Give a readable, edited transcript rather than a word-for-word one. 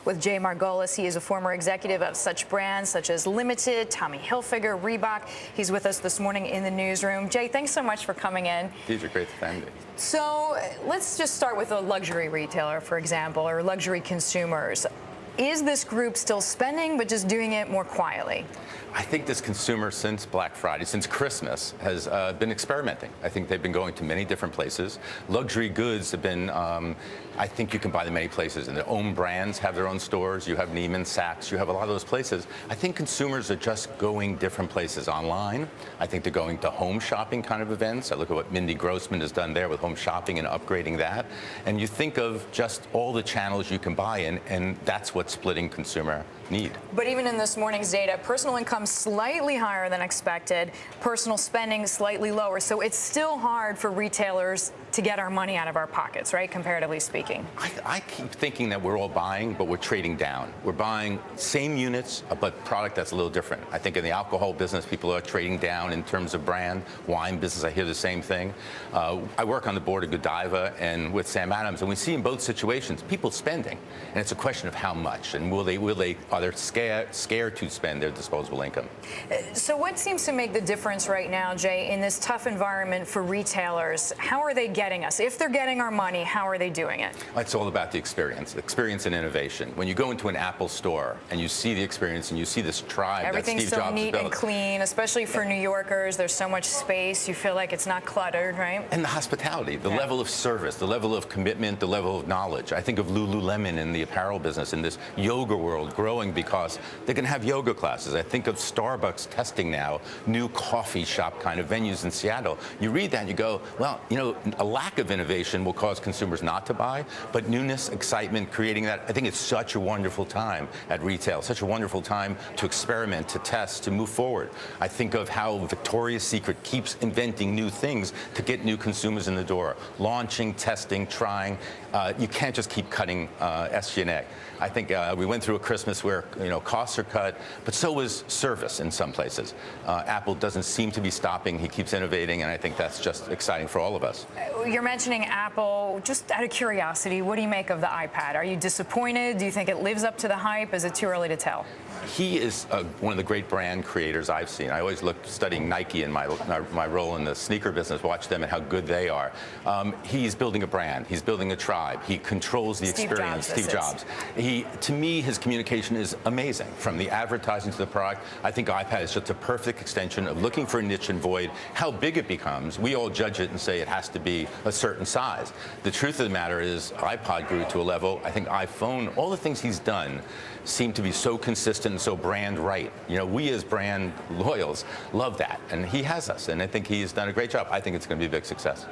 with Jay Margolis. He is a former executive of such brands such as Limited, Tommy Hilfiger, Reebok. He's with us this morning in the newsroom. Jay, thanks so much for coming in. Deidre, great to find you. So let's just start with a luxury retailer, for example, or luxury consumers. Is this group still spending, but just doing it more quietly? I think this consumer, since Black Friday, since Christmas, has been experimenting. I think they've been going to many different places. Luxury goods have been, I think you can buy them many places, and their own brands have their own stores. You have Neiman, Saks, you have a lot of those places. I think consumers are just going different places online. I think they're going to home shopping kind of events. I look at what Mindy Grossman has done there with home shopping and upgrading that. And you think of just all the channels you can buy in, and that's what's splitting consumer need. But even in this morning's data, personal income slightly higher than expected, personal spending slightly lower. So it's still hard for retailers to get our money out of our pockets, right, comparatively speaking. I keep thinking that we're all buying, but we're trading down. We're buying same units, but product that's a little different. I think in the alcohol business, people are trading down in terms of brand. Wine business, I hear the same thing. I work on the board of Godiva and with Sam Adams, and we see in both situations people spending, and it's a question of how much, and are they scared to spend their disposable income. So what seems to make the difference right now, Jay, in this tough environment for retailers? How are they getting us? If they're getting our money, how are they doing it? It's all about the experience and innovation. When you go into an Apple store and you see the experience and you see this tribe that Steve Jobs built. Everything's so neat and clean, especially for New Yorkers. There's so much space. You feel like it's not cluttered, right? And the hospitality, the level of service, the level of commitment, the level of knowledge. I think of Lululemon in the apparel business, in this yoga world growing because they're going to have yoga classes. I think of Starbucks testing now new coffee shop kind of venues in Seattle. You read that and you go, well, you know, a lack of innovation will cause consumers not to buy, but newness, excitement, creating that, I think it's such a wonderful time at retail, such a wonderful time to experiment, to test, to move forward. I think of how Victoria's Secret keeps inventing new things to get new consumers in the door, launching, testing, trying. You can't just keep cutting SG&A. I think we went through a Christmas where, you know, costs are cut, but so is service in some places. Apple doesn't seem to be stopping. He keeps innovating, and I think that's just exciting for all of us. You're mentioning Apple. Just out of curiosity, what do you make of the iPad? Are you disappointed? Do you think it lives up to the hype? Is it too early to tell? He is one of the great brand creators I've seen. I always look studying Nike in my role in the sneaker business, watch them and how good they are. He's building a brand. He's building a tribe. He controls the experience. Steve Jobs. To me, his communication is amazing. From the advertising to the product, I think iPad is just a perfect extension of looking for a niche and void. How big it becomes, we all judge it and say it has to be a certain size. The truth of the matter is iPod grew to a level, I think iPhone, all the things he's done seem to be so consistent and so brand right. You know, we as brand loyals love that, and he has us, and I think he's done a great job. I think it's going to be a big success.